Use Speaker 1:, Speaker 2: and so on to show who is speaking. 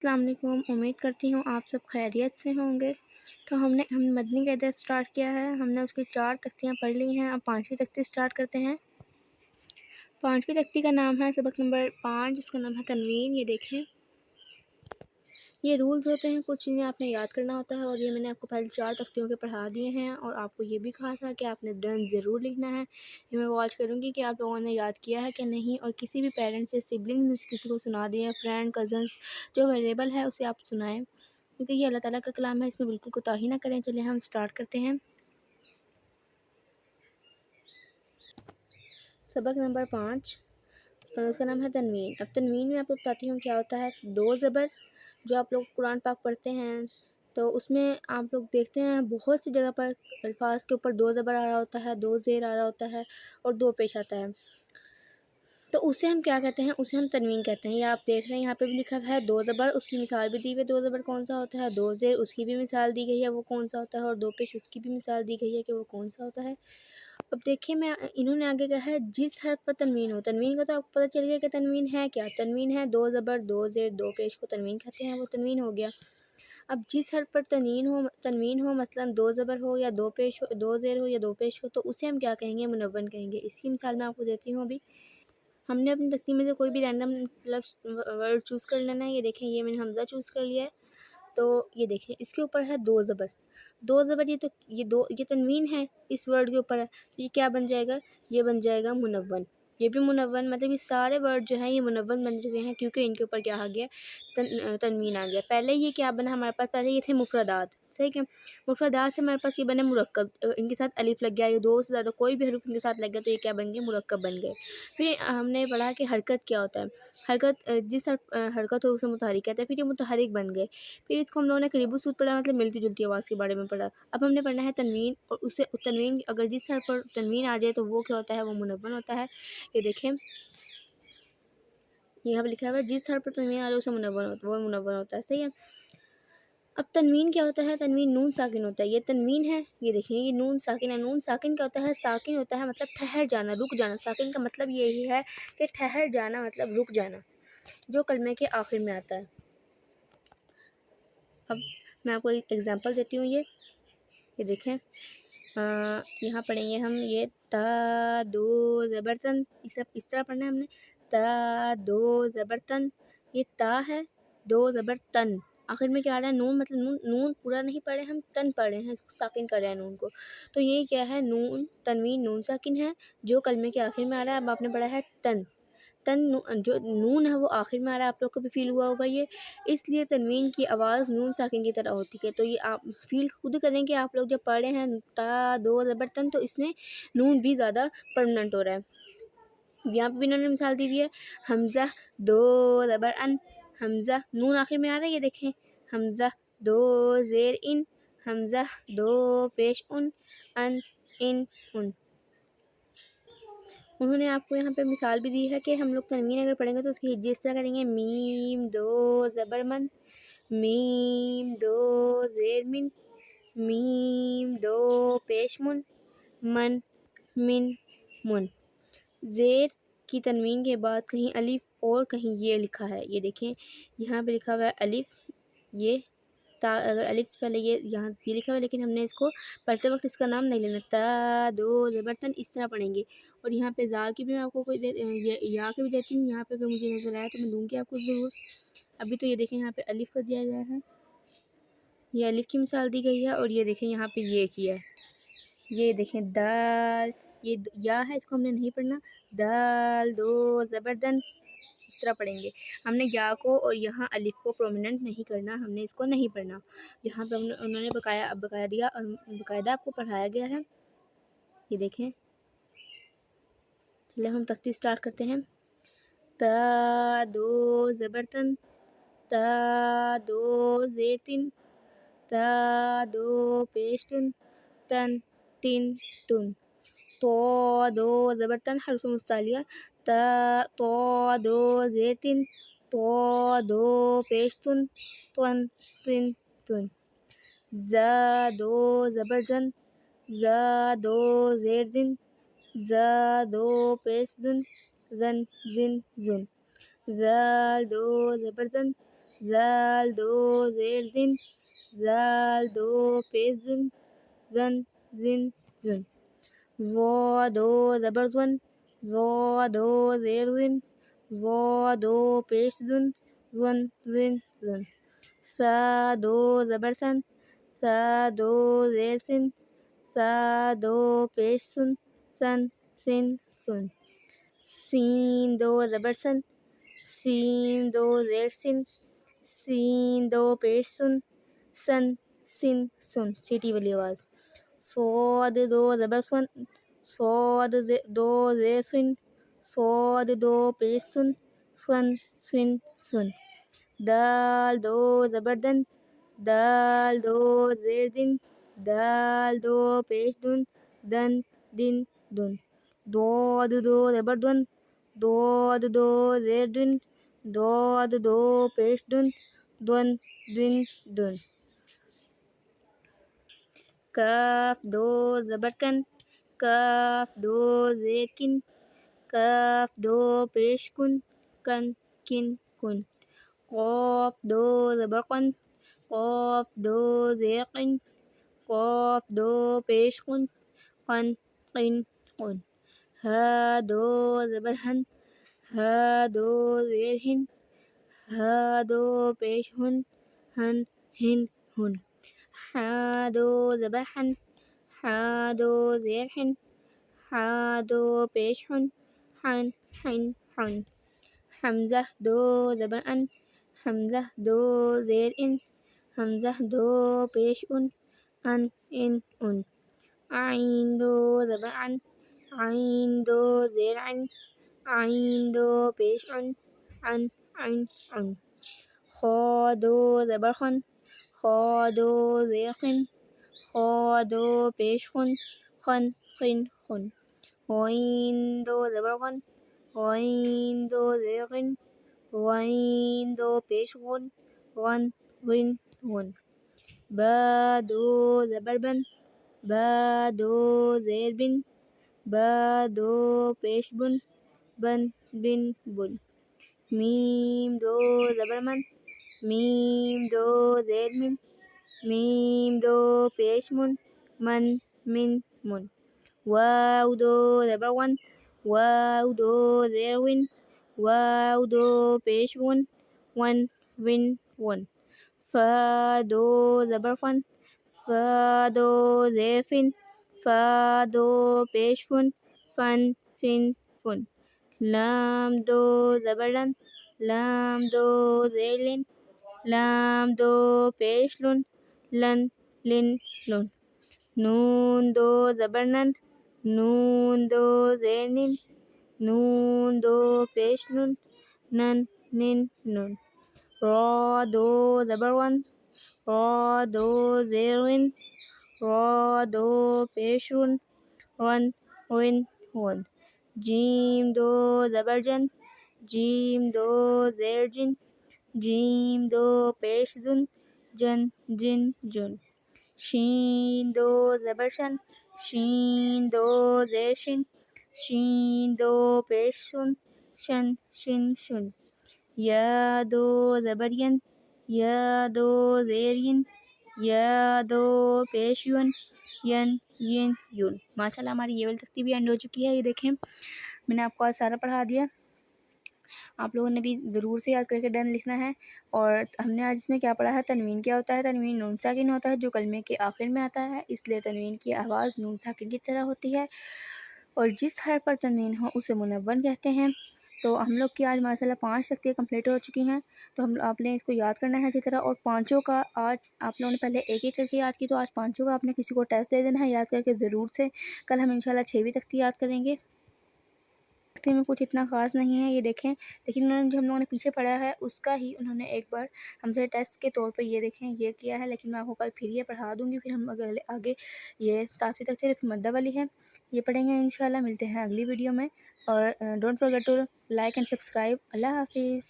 Speaker 1: अस्सलाम वालेकुम। उम्मीद करती हूँ आप सब खैरियत से होंगे। तो हम मदनी कायदा स्टार्ट किया है। हमने उसकी 4 तख्तियाँ पढ़ ली हैं। अब 5वीं तख्ती स्टार्ट करते हैं। 5वीं तख्ती का नाम है सबक नंबर 5, उसका नाम है तनवीन। ये देखें, ये रूल्स होते हैं, कुछ चीज़ें आपने याद करना होता है और ये मैंने आपको पहले 4 तख्तियों के पढ़ा दिए हैं और आपको ये भी कहा था कि आपने डन ज़रूर लिखना है। ये मैं वॉच करूँगी कि आप लोगों ने याद किया है कि नहीं, और किसी भी पेरेंट्स या सिबलिंग ने किसी को सुना दिया, फ्रेंड, कज़न्स जो अवेलेबल है उसे आप सुनाएँ, क्योंकि ये अल्लाह ताला का कलाम है, इसमें बिल्कुल कोताही ना करें। चलिए हम स्टार्ट करते हैं। सबक नंबर 5, उसका नाम है तनवीन। अब तनवीन में आपको बताती हूँ क्या होता है। 2 ज़बर जो आप लोग कुरान पाक पढ़ते हैं तो उसमें आप लोग देखते हैं बहुत सी जगह पर अल्फाज के ऊपर 2 ज़बर आ रहा होता है, 2 ज़ेर आ रहा होता है और 2 पेश आता है। तो उसे हम क्या कहते हैं, उसे हम तनवीन कहते हैं। ये आप देख रहे हैं यहाँ पे भी लिखा हुआ है 2 ज़बर, उसकी मिसाल भी दी हुई है 2 ज़बर कौन सा होता है, 2 ज़ेर उसकी भी मिसाल दी गई है वो कौन सा होता है, और 2 पेश उसकी भी मिसाल दी गई है कि वो कौन सा होता है। अब देखिए, मैं इन्होंने आगे कहा है जिस हर्फ पर तनवीन हो। तनवीन का तो आपको पता चल गया कि तनवीन है क्या। तनवीन है 2 ज़बर 2 ज़ेर 2 पेश को तनवीन कहते हैं, वो तनवीन हो गया। अब जिस हर्फ पर तनवीन हो मसलन 2 ज़बर हो या 2 पेश हो, 2 ज़ेर हो या 2 पेश हो, तो उसे हम क्या कहेंगे, मुनव्वन कहेंगे। इसकी मिसाल मैं आपको देती हूँ। अभी हमने अपनी तख्ती में से कोई भी रैंडम लफ्ज़ वर्ड चूज़ कर लेना है। ये देखें, ये मैंने हमज़ा चूज़ कर लिया है। तो ये देखें, इसके ऊपर है 2 ज़बर, 2 ज़बर, ये तनवीन है इस वर्ड के ऊपर है, तो ये क्या बन जाएगा, ये बन जाएगा मुनव्वन। ये भी मुनव्वन, मतलब ये सारे वर्ड जो हैं ये मुनव्वन बन चुके हैं क्योंकि इनके ऊपर क्या आ गया, तनवीन आ गया। पहले ये क्या बना हमारे पास, पहले ये थे मुफ़रदात, सही क्या। मुफ़रदात से हमारे पास ये बने मुरक्कब, इनके साथ अलिफ लग गया, ये 2 से ज़्यादा कोई भी हरूफ इनके साथ लग गया तो ये क्या बन गए, मुरक्कब बन गए। फिर हमने पढ़ा कि हरकत क्या होता है। हरकत जिस हरकत हो उसे मुतहरिक कहते हैं। फिर ये मुतहरिक बन गए। फिर इसको हम लोगों ने करीबु सूद पढ़ा, मतलब मिलती जुलती आवाज़ के बारे में पढ़ा। अब हमने पढ़ना है तनवीन, और उससे तनवीन अगर जिस हर्फ पर तनवीन आ जाए तो वो क्या होता है, वो मुनव्वन होता है। ये देखें, यहाँ पे लिखा हुआ है जिस हर्फ पर तनवीन आ जाए उसे वो मुनव्वन होता है, सही है। अब तनवीन क्या होता है, तनवीन नून साकिन होता है। ये तनवीन है, ये देखिए, ये नून साकिन है। नून साकिन क्या होता है, साकिन होता है मतलब ठहर जाना, रुक जाना। साकिन का मतलब यही है कि ठहर जाना, मतलब रुक जाना, जो कलमे के आखिर में आता है। अब मैं आपको एक एग्जांपल देती हूँ। ये देखें, यहाँ पढ़ेंगे हम, ये ता दो ज़बरतन, इस तरह पढ़ना है हमने। ता दो ज़बरतन, ये ता है, 2 ज़बर तन, आखिर में क्या आ रहा है, नून, मतलब नून पूरा नहीं पढ़े हम, तन पढ़े हैं, इसको साकिन कर रहे हैं नून को। तो ये क्या है, नून तनवीन नून साकिन है जो कलमे के आखिर में आ रहा है। अब आपने पढ़ा है तन, जो नून है वो आखिर में आ रहा है, आप लोग को भी फील हुआ होगा ये, इसलिए तनवीन की आवाज़ नून साकिन की तरह होती है। तो ये आप फील खुद करें कि आप लोग जब पढ़ रहे हैं ता दो ज़बर तन, तो इसमें नून भी ज़्यादा परमानेंट हो रहा है। यहाँ पे भी इन्होंने मिसाल दी हुई है, हमज़ा 2 ज़बर अन, हमज़ा नून आखिर में आ रहा है, ये देखें, हमज़ा 2 ज़ेर इन, हमज़ा 2 पेश उन, अन इन उन। उन्होंने आपको यहाँ पे मिसाल भी दी है कि हम लोग तनवीन अगर पढ़ेंगे तो उसकी हिज्जे इस तरह करेंगे, मीम 2 ज़बर मन, मीम 2 ज़ेर मिन, मीम 2 पेश मुन, मन मिन मुन। ज़ेर की तनवीन के बाद कहीं अलिफ और कहीं ये लिखा है, ये देखें, यहाँ पे लिखा हुआ है अलिफ, ये ता, अगर अलिफ से पहले ये यहाँ ये लिखा हुआ है, लेकिन हमने इसको पढ़ते वक्त इसका नाम नहीं लेना, ता दो ज़बरतन इस तरह पढ़ेंगे। और यहाँ पे ज़ा की भी मैं आपको या की भी देती हूँ, यहाँ पे अगर मुझे नज़र आया तो मैं दूँगी आपको ज़रूर। अभी तो ये देखें, यहाँ पे अलिफ का दिया गया है, ये अलिफ की मिसाल दी गई है, और ये देखें यहाँ पे ये किया है, ये देखें दाल, ये या है, इसको हमने नहीं पढ़ना। दाल 2 ज़बरदन इस तरह पढ़ेंगे। हमने या को और यहाँ अलिफ को प्रोमिनेंट नहीं करना, हमने इसको नहीं पढ़ना। यहाँ पे उन्होंने बाकायदा आपको पढ़ाया गया है। ये देखें, चलिए हम तख्ती स्टार्ट करते हैं। ता 2 ज़बरतन, ता 2 ज़ेर ता 2 पेशतुन, तन तिन तुन। तो 2 ज़बरतन हर्फ मुस्तालिया, ता तो 2 ज़ेर तो 2 पेशतुन, तन तिन तुन। ज़ा 2 ज़बरजन, ज़ा 2 ज़ेर जिन, ज़ा 2 पेश जुन, ज़न जिन जुन। ज़ाल 2 ज़बरजन, زال دو زیر زن زال دو پیش زن زن زن زن زو دو زبر زن زو دو زیر زن زو دو پیش زن زن زن زن سا دو زبر سن سا دو زیر سن سا دو پیش سن سن سن سن سین دو زبر سن سین دو زیر سن سین دو پیش سن سن سن سن سیٹی والی آواز صاد دو زبر سن صاد دو زیر سن صاد دو پیش سن سن سن سن دال دو زبر دن دال دو زیر دن دال دو پیش دن دن دن دن دود دو زبر دن دود دو زیر دن دود دو پیش دن دن دن دن کاف دو زبر کن کاف دو زیر کن کاف دو پیش کن کن کن کن قاف دو زبر قن قاف دو زیر قن قاف دو پیش قن قن قن قن ہا دو زبر ہن ہا دو زیر ہن ہا دو پیش ہن ہن ہن ہن ہا دو زبر ہن ہا دو زیر ہن ہا دو پیش ہن ہن ہن ہن حمزہ دو زبر ان حمزہ دو زیر ان حمزہ دو پیش ان ان عین دو زبر عن عین دو زیر عن عین دو پیش عن عن خا دو زبر خن خا دو زیر خن خا دو پیش خن خن خن غین دو زبر غن غین دو زیر غن غین دو پیش غن غن غن غن با دو زبر بن با دو زیر بن با دو پیش بن بن بن بن میم دو زبر من میم دو زیر من میم دو پیش من من من من واو دو زبر ون واو دو زیر ون واو دو پیش ون ون ون ون فا دو زبر فن فا دو زیر فن فا دو پیش فن فن فن فن لام دو زبر لن لام دو زیر لن لام دو پیش لن لن لن لن نون دو زبر نن نون دو زیر نن نون دو پیش نن نن نن نن را دو زبر ون را دو زیر ون را دو پیش ون ون ون ون جیم دو زبر جن جیم دو زیر جن جیم دو پیش زن جن جن جن شین دو زبر شن شین دو زیر شن شین دو پیش شن شن شن شن یا دو زبر ین یا دو زیر ین یا دو پیش یون ین ین یون ماشاء اللہ ہماری یہ والی تختی بھی اینڈ ہو چکی ہے. یہ دیکھیں میں نے آپ کو آج سارا پڑھا دیا. آپ لوگوں نے بھی ضرور سے یاد کر کے ڈن لکھنا ہے. اور ہم نے آج اس میں کیا پڑھا ہے؟ تنوین کیا ہوتا ہے؟ تنوین نون ساکن ہوتا ہے جو کلمے کے آخر میں آتا ہے، اس لیے تنوین کی آواز نون ساکن کی طرح ہوتی ہے، اور جس حرف پر تنوین ہو اسے منون کہتے ہیں. تو ہم لوگ کی آج ماشاء اللہ 5 تختیاں کمپلیٹ ہو چکی ہیں. تو آپ نے اس کو یاد کرنا ہے اچھی طرح، اور پانچوں کا آج آپ لوگوں نے پہلے ایک ایک کر کے یاد کی، تو آج پانچوں کا آپ نے کسی کو ٹیسٹ دے دینا ہے یاد کر کے ضرور سے. کل ہم انشاءاللہ 6ویں تختی یاد کریں گے. تختی میں کچھ اتنا خاص نہیں ہے، یہ دیکھیں، لیکن انہوں نے جو ہم لوگوں نے پیچھے پڑھا ہے اس کا ہی انہوں نے ایک بار ہم سے ٹیسٹ کے طور پہ یہ دیکھیں یہ کیا ہے. لیکن میں آپ کو کل پھر یہ پڑھا دوں گی. پھر ہم آگے یہ 7ویں تک صرف مدہ والی ہے یہ پڑھیں گے انشاءاللہ. ملتے ہیں اگلی ویڈیو میں، اور don't forget to like and subscribe. Allah حافظ.